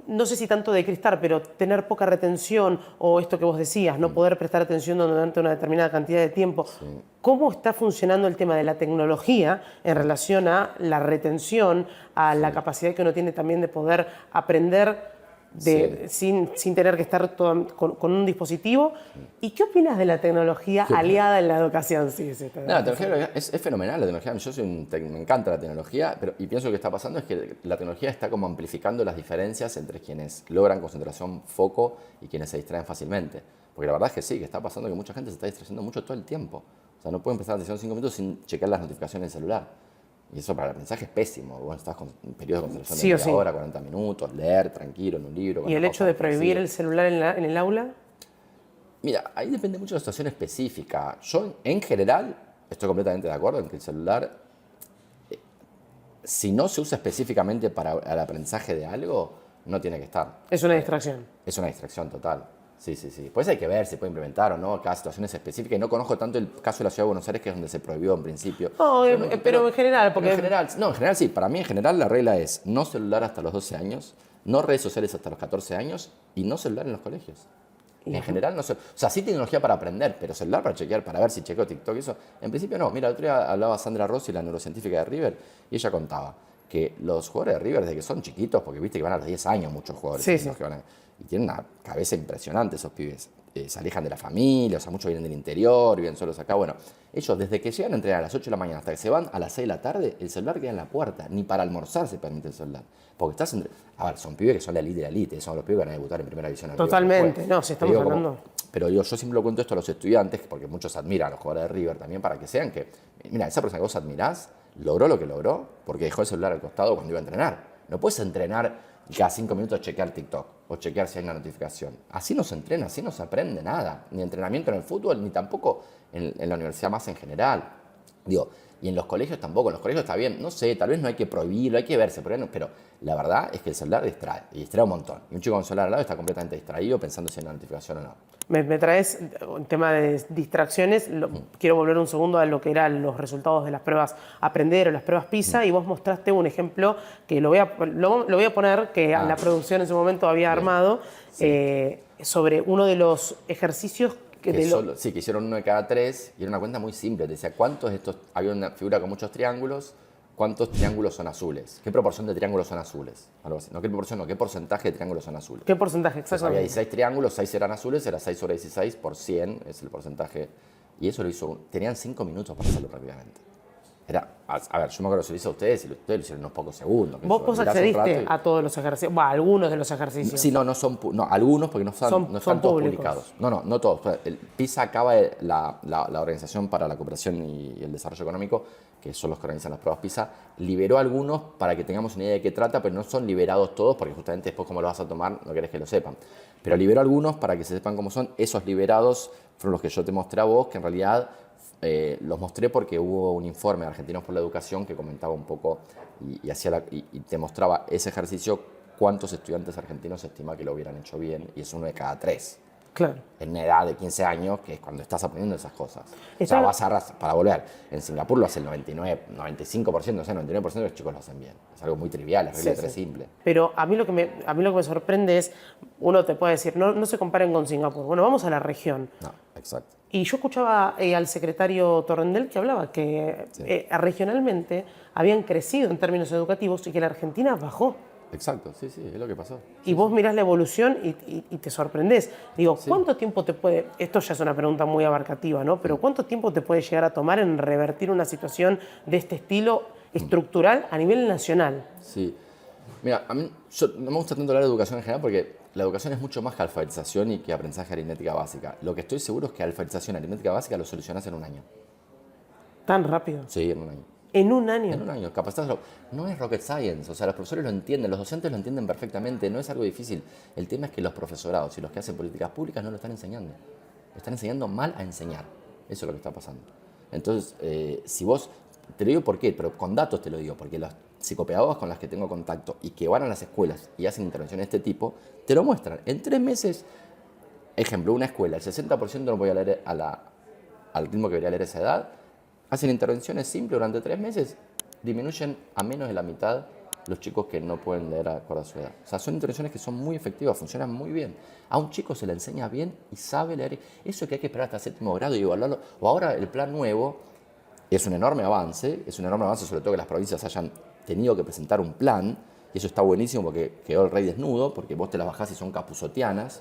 no sé si tanto de cristal, pero tener poca retención, o esto que vos decías, no poder prestar atención durante una determinada cantidad de tiempo. Sí. ¿Cómo está funcionando el tema de la tecnología en relación a la retención, a la capacidad que uno tiene también de poder aprender sin tener que estar con un dispositivo? ¿Y qué opinas de la tecnología aliada en la educación? La tecnología es fenomenal, la tecnología. Me encanta la tecnología, y pienso que lo que está pasando es que la tecnología está como amplificando las diferencias entre quienes logran concentración, foco y quienes se distraen fácilmente. Porque la verdad es que sí, que está pasando que mucha gente se está distrayendo mucho todo el tiempo. O sea, no pueden prestar atención 5 minutos sin chequear las notificaciones del celular. Y eso para el aprendizaje es pésimo. Bueno, estás con un periodo de concentración de media hora, 40 minutos, leer tranquilo en un libro. ¿Y el hecho de prohibir el celular en el aula? Mira, ahí depende mucho de la situación específica. Yo, en general, estoy completamente de acuerdo en que el celular, si no se usa específicamente para el aprendizaje de algo, no tiene que estar. Es una distracción. Es una distracción total. Sí. Pues hay que ver si puede implementar o no, cada situación es específica. Y no conozco tanto el caso de la Ciudad de Buenos Aires, que es donde se prohibió en principio. No, pero en general, porque... En general sí. Para mí, en general, la regla es no celular hasta los 12 años, no redes sociales hasta los 14 años y no celular en los colegios. En general, no sé. O sea, sí tecnología para aprender, pero celular para chequear, para ver si chequeo TikTok y eso. En principio no. Mira, el otro día hablaba Sandra Rossi, la neurocientífica de River, y ella contaba que los jugadores de River, desde que son chiquitos, porque viste que van a los 10 años muchos jugadores, que van y tienen una cabeza impresionante esos pibes. Se alejan de la familia, o sea, muchos vienen del interior, viven solos acá. Bueno, ellos desde que llegan a entrenar a las 8 de la mañana hasta que se van a las 6 de la tarde, el celular queda en la puerta. Ni para almorzar se permite el celular. Porque estás a ver, son pibes que son la elite de la elite, son los pibes que van a debutar en primera división. Totalmente, no, si estamos hablando... Pero yo siempre lo cuento esto a los estudiantes, porque muchos admiran a los jugadores de River también, para que sean que, mira, esa persona que vos admirás logró lo que logró porque dejó el celular al costado cuando iba a entrenar. No puedes entrenar y cada 5 minutos chequear TikTok o chequear si hay una notificación. Así no se entrena, así no se aprende nada. Ni entrenamiento en el fútbol, ni tampoco en la universidad más en general. Digo, y en los colegios tampoco. En los colegios está bien, no sé, tal vez no hay que prohibirlo, hay que verse, pero la verdad es que el celular distrae, y distrae un montón. Y un chico con celular al lado está completamente distraído pensando si hay una notificación o no. Me traes un tema de distracciones. Quiero volver un segundo a lo que eran los resultados de las pruebas Aprender o las pruebas PISA, y vos mostraste un ejemplo que lo voy a poner, que la producción en su momento había armado, sobre uno de los ejercicios que hicieron uno de cada 3 y era una cuenta muy simple. Te decía, ¿cuántos de estos? Había una figura con muchos triángulos. ¿Cuántos triángulos son azules? ¿Qué proporción de triángulos son azules? Algo así. No, ¿qué proporción? No, ¿qué porcentaje de triángulos son azules? ¿Qué porcentaje? Exactamente. Había 16 triángulos, 6 eran azules, era 6 sobre 16 por 100, es el porcentaje. Y eso lo hizo, tenían 5 minutos para hacerlo rápidamente. A ver, yo me acuerdo que se lo hizo a ustedes y ustedes lo hicieron en unos pocos segundos. ¿Vos accediste a todos los ejercicios? Bueno, a algunos de los ejercicios. Sí, no algunos porque no están todos publicados. No todos. El PISA acaba la Organización para la Cooperación y el Desarrollo Económico, que son los que organizan las pruebas PISA, liberó algunos para que tengamos una idea de qué trata, pero no son liberados todos porque justamente después cómo lo vas a tomar no querés que lo sepan. Pero liberó algunos para que se sepan cómo son. Esos liberados fueron los que yo te mostré a vos, que en realidad los mostré porque hubo un informe de Argentinos por la Educación que comentaba un poco y te mostraba ese ejercicio, cuántos estudiantes argentinos se estima que lo hubieran hecho bien, y es uno de cada 3. Claro. En una edad de 15 años, que es cuando estás aprendiendo esas cosas. O Está- sea, para volver. En Singapur lo hace el 99, 95%, no sé, 99% de los chicos lo hacen bien. Es algo muy trivial, es regla de tres simple. Pero a mí lo que me sorprende es, uno te puede decir, no se comparen con Singapur. Bueno, vamos a la región. No, exacto. Y yo escuchaba al secretario Torrendel que hablaba que regionalmente habían crecido en términos educativos y que la Argentina bajó. Exacto, sí, sí, es lo que pasó. Y vos mirás la evolución y te sorprendés. Digo, ¿cuánto tiempo te puede...? Esto ya es una pregunta muy abarcativa, ¿no? Pero ¿cuánto tiempo te puede llegar a tomar en revertir una situación de este estilo estructural a nivel nacional? Sí. Mira, a mí no me gusta tanto hablar de educación en general porque la educación es mucho más que alfabetización y que aprendizaje de aritmética básica. Lo que estoy seguro es que alfabetización y aritmética básica lo solucionás en un año. ¿Tan rápido? Sí, en un año. ¿En un año? En un año, no es rocket science, o sea, los profesores lo entienden, los docentes lo entienden perfectamente, no es algo difícil. El tema es que los profesorados y los que hacen políticas públicas no lo están enseñando. Lo están enseñando mal a enseñar. Eso es lo que está pasando. Entonces, si vos, te lo digo por qué, pero con datos te lo digo, porque los psicopedagogas con las que tengo contacto y que van a las escuelas y hacen intervenciones de este tipo, te lo muestran. En 3 meses, ejemplo, una escuela, el 60% no podía leer al ritmo que debería leer esa edad. Hacen intervenciones simples durante 3 meses, disminuyen a menos de la mitad los chicos que no pueden leer acorde a su edad. O sea, son intervenciones que son muy efectivas, funcionan muy bien. A un chico se le enseña bien y sabe leer. Eso que hay que esperar hasta 7º grado y evaluarlo. O ahora el plan nuevo es un enorme avance sobre todo que las provincias hayan tenido que presentar un plan. Y eso está buenísimo porque quedó el rey desnudo, porque vos te las bajás y son capuzotianas.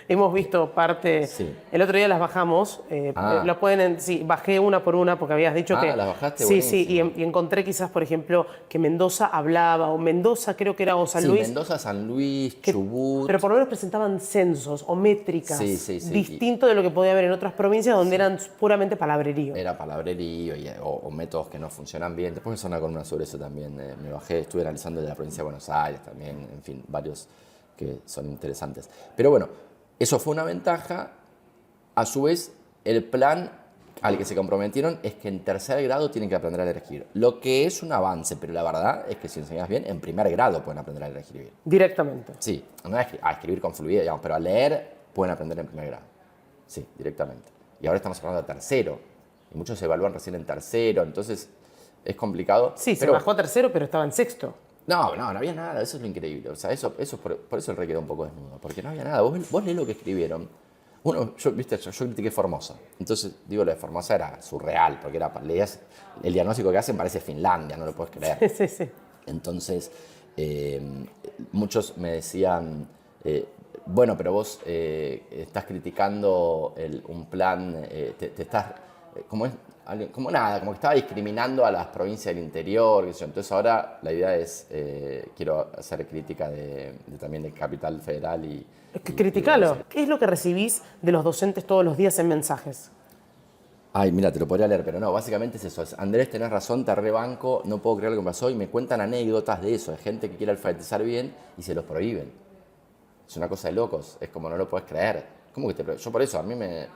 Hemos visto parte. Sí. El otro día las bajamos. Las pueden, sí, bajé una por una porque habías dicho que. Las bajaste, sí, buenísimo. sí, y encontré quizás, por ejemplo, que Mendoza hablaba, o Mendoza creo que era, o San Sí, Luis. Mendoza, San Luis, Chubut. Pero por lo menos presentaban censos o métricas. Sí, sí, sí. Distinto de lo que podía haber en otras provincias donde eran puramente palabrerío. Era palabrerío o métodos que no funcionan bien. Después hice una columna sobre eso también. Me bajé, estuve analizando de la provincia de Buenos Aires también, en fin, varios que son interesantes. Pero bueno, eso fue una ventaja. A su vez, el plan al que se comprometieron es que en 3.er grado tienen que aprender a leer y escribir. Lo que es un avance, pero la verdad es que si enseñas bien, en 1.er grado pueden aprender a leer y escribir. Directamente. Sí, no a escribir con fluidez, digamos, pero a leer pueden aprender en 1.er grado. Sí, directamente. Y ahora estamos hablando de 3.º. Y muchos se evalúan recién en 3.º, entonces es complicado. Sí, pero se bajó a 3.º, pero estaba en 6º. no había nada, eso es lo increíble. O sea, por eso el rey quedó un poco desnudo, porque no había nada. Vos lees lo que escribieron. Yo critiqué Formosa. Entonces, digo, lo de Formosa era surreal, porque leías el diagnóstico que hacen parece Finlandia, no lo puedes creer. Sí, sí. Entonces, muchos me decían, bueno, pero vos estás criticando un plan, te estás, como que estaba discriminando a las provincias del interior, qué sé yo. Entonces ahora la idea es, quiero hacer crítica también de Capital Federal y... Criticalo. ¿Qué es lo que recibís de los docentes todos los días en mensajes? Ay, mira, te lo podría leer, pero no, básicamente es eso. Andrés, tenés razón, te rebanco, no puedo creer lo que me pasó. Y me cuentan anécdotas de eso, de gente que quiere alfabetizar bien y se los prohíben. Es una cosa de locos, es como no lo puedes creer. ¿Cómo que te prohíben? Yo por eso, a mí me...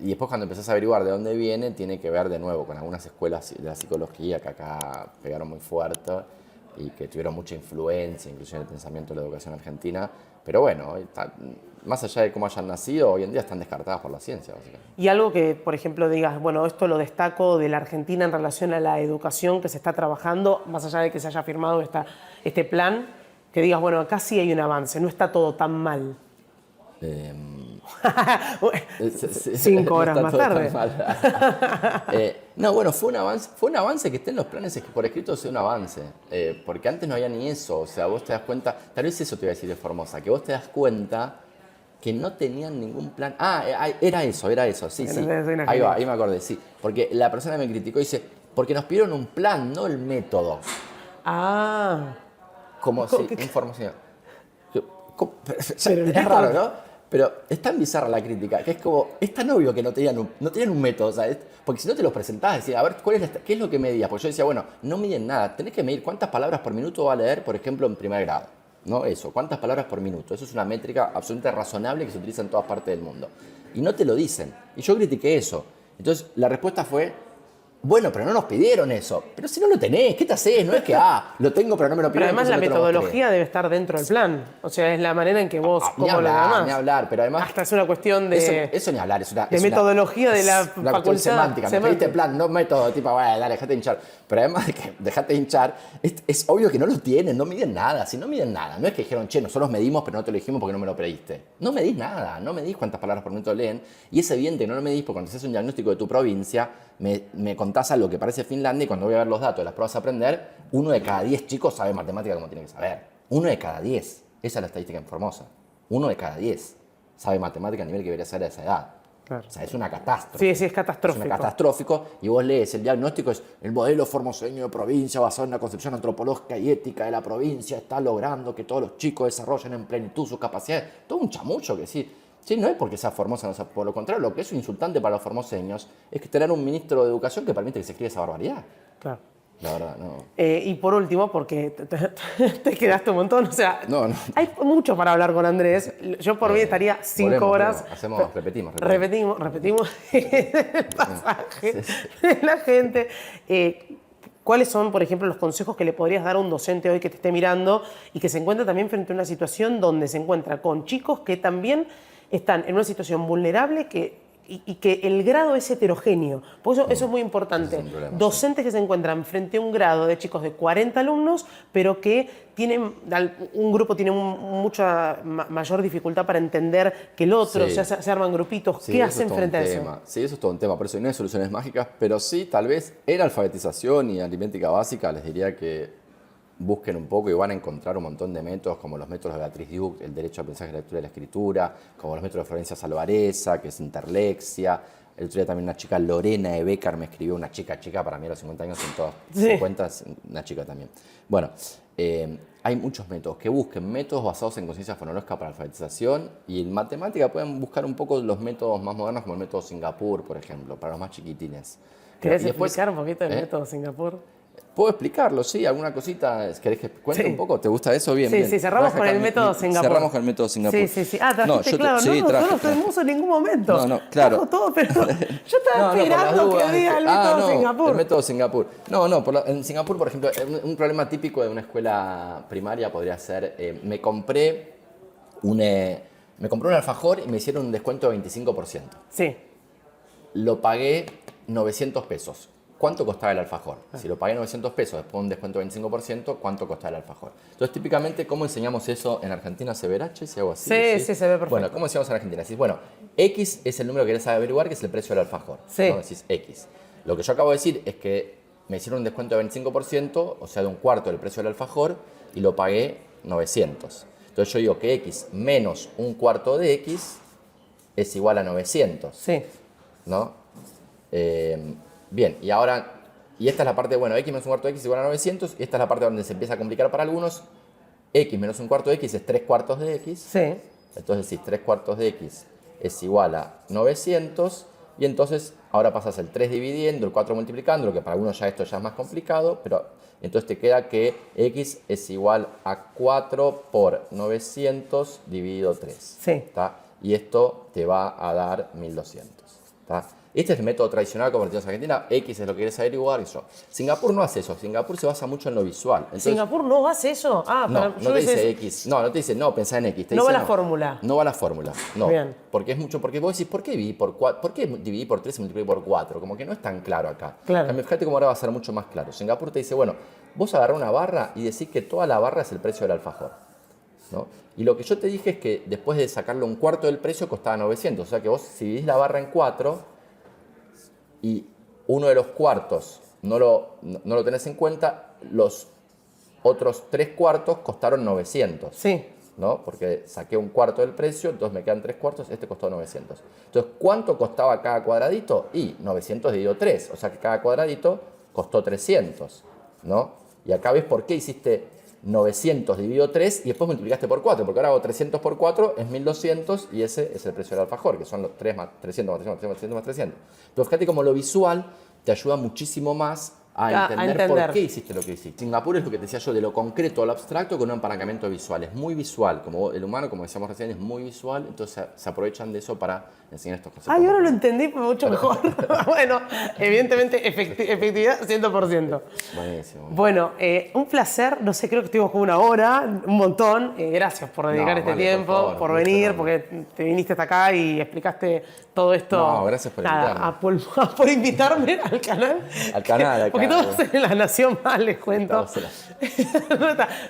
y después cuando empezás a averiguar de dónde viene, tiene que ver de nuevo con algunas escuelas de la psicología que acá pegaron muy fuerte y que tuvieron mucha influencia, incluso en el pensamiento de la educación argentina. Pero bueno, más allá de cómo hayan nacido, hoy en día están descartadas por la ciencia, básicamente. Y algo que, por ejemplo, digas, bueno, esto lo destaco de la Argentina en relación a la educación que se está trabajando, más allá de que se haya firmado este plan, que digas, bueno, acá sí hay un avance, no está todo tan mal. 5 horas más tarde. No, bueno, fue un avance que esté en los planes por escrito, sea un avance. Porque antes no había ni eso. O sea, vos te das cuenta, tal vez eso te iba a decir de Formosa, que vos te das cuenta que no tenían ningún plan. Era eso, sí. Ahí va, ahí me acordé, sí. Porque la persona me criticó y dice, porque nos pidieron un plan, no el método. Como si, información. Pero es raro, ¿no? Pero es tan bizarra la crítica, que es como, es tan obvio que no tenían un método, ¿sabes? Porque si no te los presentabas, decías, a ver, ¿qué es lo que medías? Porque yo decía, bueno, no miden nada, tenés que medir cuántas palabras por minuto va a leer, por ejemplo, en 1.er grado. ¿No? Eso, cuántas palabras por minuto. Eso es una métrica absolutamente razonable que se utiliza en todas partes del mundo. Y no te lo dicen. Y yo critiqué eso. Entonces, la respuesta fue, bueno, pero no nos pidieron eso. Pero si no lo tenés, ¿qué te haces? No es que, lo tengo, pero no me lo Pero pidieron. además la entonces no te lo mostré. metodología debe estar dentro del plan. O sea, es la manera en que vos, Ni cómo lo hablar, demás. ni hablar, pero además... Hasta es una cuestión de... Eso ni hablar, es una... de es una- metodología de la es una cuestión facultad. semántica, me pediste plan, no método, tipo, bueno, dale, dejate hinchar. Pero además de que dejate hinchar, es obvio que no lo tienen, no miden nada. Si no miden nada, no es que dijeron, che, nosotros medimos, pero no te lo dijimos porque no me lo pediste. No medís nada, no medís cuántas palabras por minuto leen. Y es evidente que no lo medís porque cuando haces un diagnóstico de tu provincia, me contás algo que parece Finlandia y cuando voy a ver los datos de las pruebas a aprender, 1 de cada 10 chicos sabe matemática como tiene que saber. 1 de cada 10. Esa es la estadística en Formosa. 1 de cada 10 sabe matemática a nivel que debería ser a esa edad. Claro. O sea, es una catástrofe. Sí, sí, es catastrófico. Es una catastrófico y vos lees, el diagnóstico es el modelo formoseño de provincia basado en la concepción antropológica y ética de la provincia está logrando que todos los chicos desarrollen en plenitud sus capacidades. Todo un chamucho que sí. Sí, no es porque sea Formosa, no sea, por lo contrario, lo que es insultante para los formoseños es que tener un ministro de educación que permite que se escriba esa barbaridad. Claro. La verdad, no. Y por último, porque te quedaste un montón, o sea, No. hay mucho para hablar con Andrés. Yo por mí estaría 5 horas. Repetimos. Repetimos el pasaje de la gente. ¿Cuáles son, por ejemplo, los consejos que le podrías dar a un docente hoy que te esté mirando y que se encuentra también frente a una situación donde se encuentra con chicos que también están en una situación vulnerable y que el grado es heterogéneo? Por eso es muy importante. Ese es un problema, Docentes que se encuentran frente a un grado de chicos de 40 alumnos, pero que un grupo tiene mucha mayor dificultad para entender que el otro, Sí. se arman grupitos. Sí, ¿Qué eso hacen es todo frente un a eso? tema. Sí, eso es todo un tema. Por eso no hay soluciones mágicas, pero sí, tal vez en alfabetización y aliméntica básica les diría que busquen un poco y van a encontrar un montón de métodos, como los métodos de Beatriz Duke, el derecho a aprendizaje, la lectura y la escritura, como los métodos de Florencia Salvareza, que es interlexia. El otro día también una chica, Lorena de Becar, me escribió, una chica, para mí a los 50 años son todas Sí. 50, una chica también. Bueno, hay muchos métodos, que busquen métodos basados en conciencia fonológica para alfabetización y en matemática pueden buscar un poco los métodos más modernos, como el método Singapur, por ejemplo, para los más chiquitines. ¿Querés Y después, explicar un poquito el método Singapur? ¿puedo explicarlo? Sí, alguna cosita. ¿Querés que cuente Sí. un poco? ¿Te gusta eso? Bien, Sí, bien. sí, cerramos Traje con acá el método Singapur. Cerramos con el método Singapur. Sí. Ah, trajiste, claro. sí, no traje. lo tuvimos en ningún momento. No, claro. Trajo todo, pero yo estaba esperando por las que diga el dudas. método No, Singapur. el método Singapur. En Singapur, por ejemplo, un problema típico de una escuela primaria podría ser, me compré un alfajor y me hicieron un descuento de 25%. Sí. Lo pagué 900 pesos. ¿Cuánto costaba el alfajor? Si lo pagué 900 pesos después de un descuento de 25%, ¿cuánto costaba el alfajor? Entonces, típicamente, ¿cómo enseñamos eso en Argentina? ¿Se verá, che, si hago así? Sí, se ve perfecto. Bueno, ¿cómo enseñamos en Argentina? Decís, bueno, X es el número que querés averiguar, que es el precio del alfajor. Sí. ¿No? Decís X. Lo que yo acabo de decir es que me hicieron un descuento de 25%, o sea, de un cuarto del precio del alfajor, y lo pagué 900. Entonces, yo digo que X menos un cuarto de X es igual a 900. Sí. ¿No? Bien, y ahora, y esta es la parte, bueno, x menos un cuarto de x es igual a 900, y esta es la parte donde se empieza a complicar para algunos. X menos un cuarto de x es 3 cuartos de x. Sí. Entonces, si 3 cuartos de x es igual a 900, y entonces ahora pasas el 3 dividiendo, el 4 multiplicando, lo que para algunos ya esto ya es más complicado, pero entonces te queda que x es igual a 4 por 900 dividido 3. Sí. ¿Está? Y esto te va a dar 1200. ¿Está? Este es el método tradicional como en Argentina. X es lo que quieres averiguar y yo. Singapur no hace eso. Singapur se basa mucho en lo visual. Entonces, ¿Singapur no hace eso? Ah, no, para, no te dice X. No te dice, no, pensá en X. Te No dice, va la fórmula. No va la fórmula. No. Bien. Porque es mucho. Porque vos decís, ¿por qué dividí por 4? ¿Por qué dividí por 3 y multipliqué por 4? Como que no es tan claro acá. Claro. Fíjate cómo ahora va a ser mucho más claro. Singapur te dice, bueno, vos agarrás una barra y decís que toda la barra es el precio del alfajor, ¿no? Y lo que yo te dije es que después de sacarle un cuarto del precio costaba 900. O sea que vos si dividís la barra en 4 y uno de los cuartos no lo tenés en cuenta, los otros 3 cuartos costaron 900. Sí. ¿No? Porque saqué un cuarto del precio, entonces me quedan 3 cuartos, este costó 900. Entonces, ¿cuánto costaba cada cuadradito? Y 900 dividido 3, o sea que cada cuadradito costó 300, ¿no? Y acá ves por qué hiciste 900 dividido 3 y después multiplicaste por 4, porque ahora hago 300 por 4 es 1200 y ese es el precio del alfajor, que son los 3 más 300 más 300 más 300 más 300. Pero fíjate como lo visual te ayuda muchísimo más a A entender entender. por qué hiciste lo que hiciste. Singapur es lo que te decía yo, de lo concreto a lo abstracto con un apalancamiento visual. Es muy visual, como el humano, como decíamos recién, es muy visual, entonces se aprovechan de eso para enseñar estos conceptos. Ay, ahora lo entendí mucho mejor. Bueno, evidentemente, efectividad 100%. Buenísimo. Bueno, un placer, no sé, creo que estuvimos como una hora, un montón. Gracias por dedicar este vale, tiempo, por favor, por un gusto venir, enorme. porque te viniste hasta acá y explicaste todo esto. No, gracias por invitarme. Por invitarme al canal. Al canal, Porque estamos en La Nación Más, les cuento.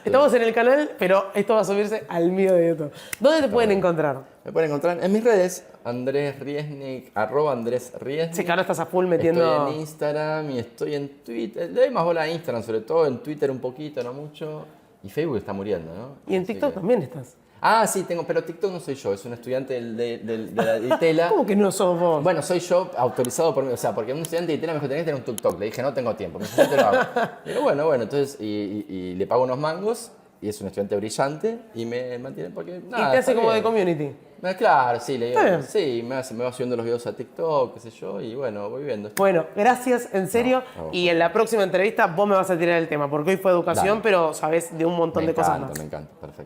Estamos en el canal, pero esto va a subirse al mío de YouTube. ¿Dónde te pueden encontrar? Me pueden encontrar en mis redes, Andrés Riesnik, @Andrés Riesnik. Sí, que ahora estás a full metiendo... Estoy en Instagram y estoy en Twitter. Le doy más bola a Instagram, sobre todo en Twitter un poquito, no mucho. Y Facebook está muriendo, ¿no? Y en Así TikTok que- también estás. Ah, sí, tengo, pero TikTok no soy yo, es un estudiante de la ITELA. ¿Cómo que no sos vos? Bueno, soy yo autorizado por mí, o sea, porque un estudiante de ITELA me dijo, tenés que tener un TikTok. Le dije, no tengo tiempo, me dijo, yo te lo hago. Digo, bueno, entonces, y le pago unos mangos, y es un estudiante brillante, y me mantiene porque, nada, y te hace está como de bien. community. Claro, sí, le digo, Está bien. sí, me va subiendo los videos a TikTok, qué sé yo, y bueno, voy viendo. Bueno, gracias, en serio. No, Y en la próxima entrevista vos me vas a tirar el tema, porque hoy fue educación, Dale. pero sabés de un montón Me de cosas encanta, más. me encanta, perfecto.